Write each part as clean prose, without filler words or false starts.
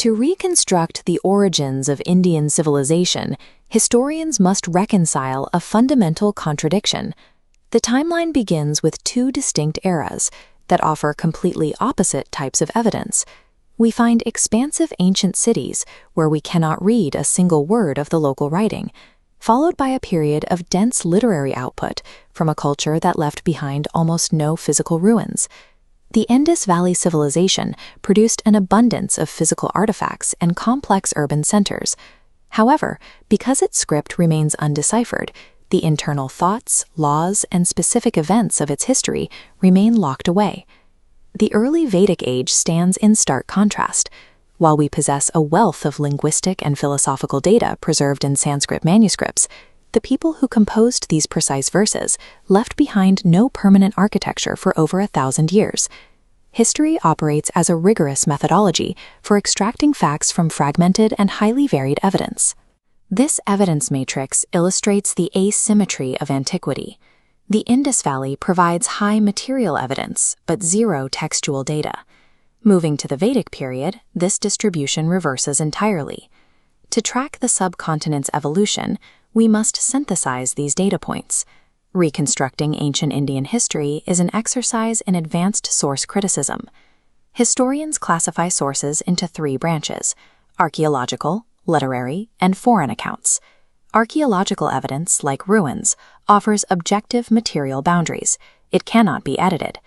To reconstruct the origins of Indian civilization, historians must reconcile a fundamental contradiction. The timeline begins with two distinct eras that offer completely opposite types of evidence. We find expansive ancient cities where we cannot read a single word of the local writing, followed by a period of dense literary output from a culture that left behind almost no physical ruins. The Indus Valley civilization produced an abundance of physical artifacts and complex urban centers. However, because its script remains undeciphered, the internal thoughts, laws, and specific events of its history remain locked away. The early Vedic age stands in stark contrast. While we possess a wealth of linguistic and philosophical data preserved in Sanskrit manuscripts, the people who composed these precise verses left behind no permanent architecture for over 1,000 years. History operates as a rigorous methodology for extracting facts from fragmented and highly varied evidence. This evidence matrix illustrates the asymmetry of antiquity. The Indus Valley provides high material evidence, but zero textual data. Moving to the Vedic period, this distribution reverses entirely. To track the subcontinent's evolution, we must synthesize these data points. Reconstructing Ancient Indian History is an exercise in advanced source criticism. Historians classify sources into three branches: archaeological, literary, and foreign accounts. Archaeological evidence, like ruins, offers objective material boundaries. It cannot be edited.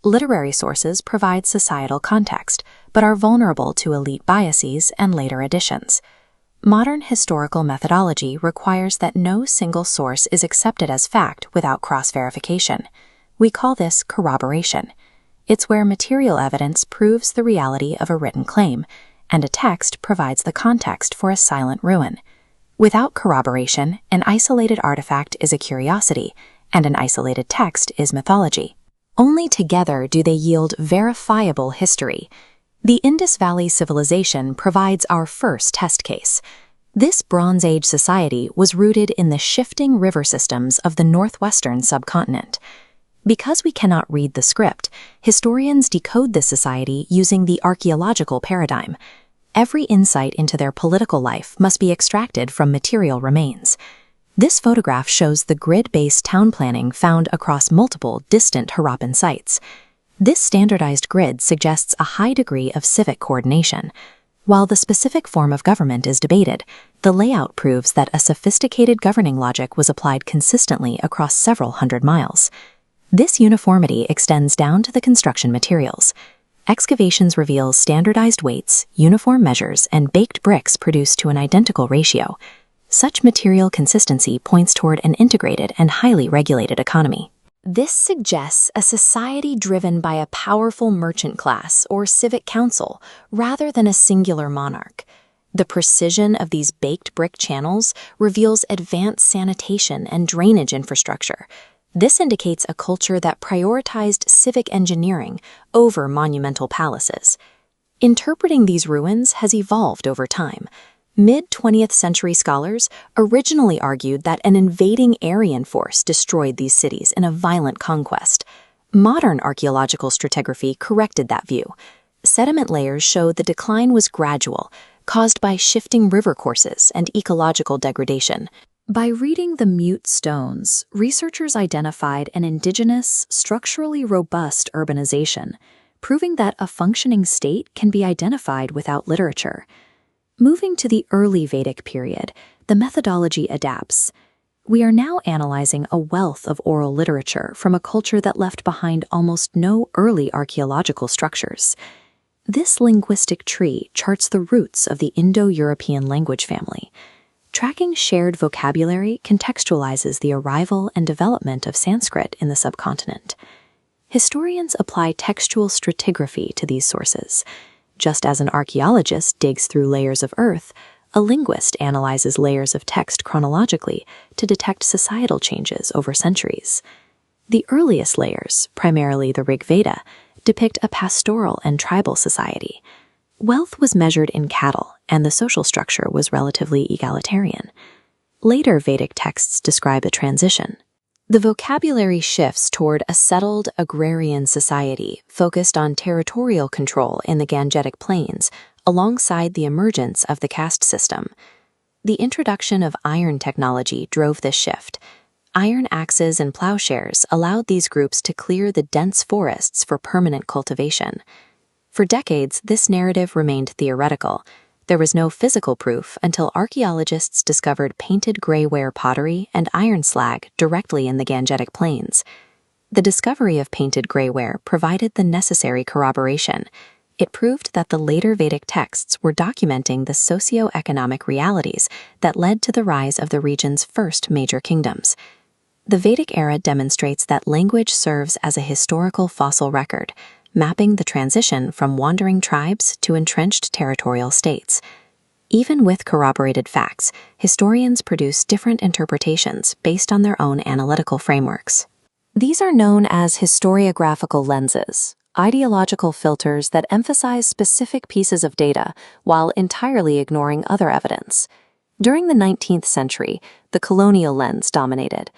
Literary sources provide societal context, but are vulnerable to elite biases and later additions. Modern historical methodology requires that no single source is accepted as fact without cross-verification. We call this corroboration. It's where material evidence proves the reality of a written claim, and a text provides the context for a silent ruin. Without corroboration, an isolated artifact is a curiosity, and an isolated text is mythology. Only together do they yield verifiable history. The Indus Valley civilization provides our first test case. This Bronze Age society was rooted in the shifting river systems of the northwestern subcontinent. Because we cannot read the script, historians decode this society using the archaeological paradigm. Every insight into their political life must be extracted from material remains. This photograph shows the grid-based town planning found across multiple distant Harappan sites. This standardized grid suggests a high degree of civic coordination. While the specific form of government is debated, the layout proves that a sophisticated governing logic was applied consistently across several hundred miles. This uniformity extends down to the construction materials. Excavations reveal standardized weights, uniform measures, and baked bricks produced to an identical ratio. Such material consistency points toward an integrated and highly regulated economy. This suggests a society driven by a powerful merchant class or civic council rather than a singular monarch. The precision of these baked brick channels reveals advanced sanitation and drainage infrastructure. This indicates a culture that prioritized civic engineering over monumental palaces. Interpreting these ruins has evolved over time. Mid-20th century scholars originally argued that an invading Aryan force destroyed these cities in a violent conquest. Modern archaeological stratigraphy corrected that view. Sediment layers show the decline was gradual, caused by shifting river courses and ecological degradation. By reading the mute stones, researchers identified an indigenous, structurally robust urbanization, proving that a functioning state can be identified without literature. Moving to the early Vedic period, the methodology adapts. We are now analyzing a wealth of oral literature from a culture that left behind almost no early archaeological structures. This linguistic tree charts the roots of the Indo-European language family. Tracking shared vocabulary contextualizes the arrival and development of Sanskrit in the subcontinent. Historians apply textual stratigraphy to these sources. Just as an archaeologist digs through layers of earth, a linguist analyzes layers of text chronologically to detect societal changes over centuries. The earliest layers, primarily the Rig Veda, depict a pastoral and tribal society. Wealth was measured in cattle, and the social structure was relatively egalitarian. Later Vedic texts describe a transition. The vocabulary shifts toward a settled agrarian society focused on territorial control in the Gangetic Plains, alongside the emergence of the caste system. The introduction of iron technology drove this shift. Iron axes and plowshares allowed these groups to clear the dense forests for permanent cultivation. For decades, this narrative remained theoretical. There was no physical proof until archaeologists discovered painted gray-ware pottery and iron slag directly in the Gangetic Plains. The discovery of painted gray-ware provided the necessary corroboration. It proved that the later Vedic texts were documenting the socio-economic realities that led to the rise of the region's first major kingdoms. The Vedic era demonstrates that language serves as a historical fossil record, mapping the transition from wandering tribes to entrenched territorial states. Even with corroborated facts, historians produce different interpretations based on their own analytical frameworks. These are known as historiographical lenses, ideological filters that emphasize specific pieces of data while entirely ignoring other evidence. During the 19th century, the colonial lens dominated.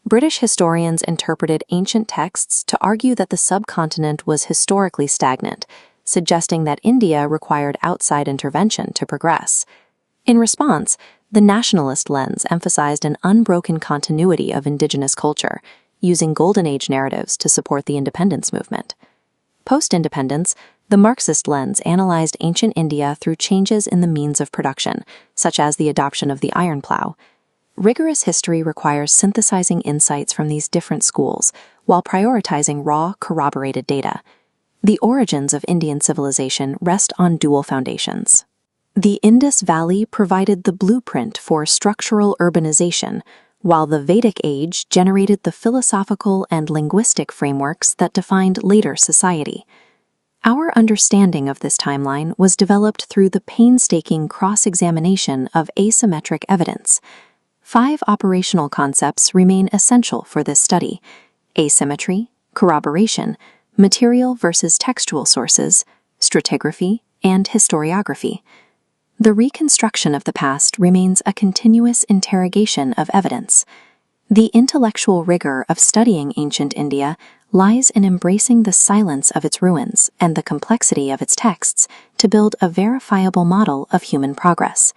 British historians interpreted ancient texts to argue that the subcontinent was historically stagnant, suggesting that India required outside intervention to progress. In response, the nationalist lens emphasized an unbroken continuity of indigenous culture, using Golden Age narratives to support the independence movement. Post-independence, the Marxist lens analyzed ancient India through changes in the means of production, such as the adoption of the iron plow. Rigorous history requires synthesizing insights from these different schools while prioritizing raw, corroborated data. The origins of Indian civilization rest on dual foundations. The Indus Valley provided the blueprint for structural urbanization, while the Vedic age generated the philosophical and linguistic frameworks that defined later society. Our understanding of this timeline was developed through the painstaking cross-examination of asymmetric evidence. 5 operational concepts remain essential for this study: asymmetry, corroboration, material versus textual sources, stratigraphy, and historiography. The reconstruction of the past remains a continuous interrogation of evidence. The intellectual rigor of studying ancient India lies in embracing the silence of its ruins and the complexity of its texts to build a verifiable model of human progress.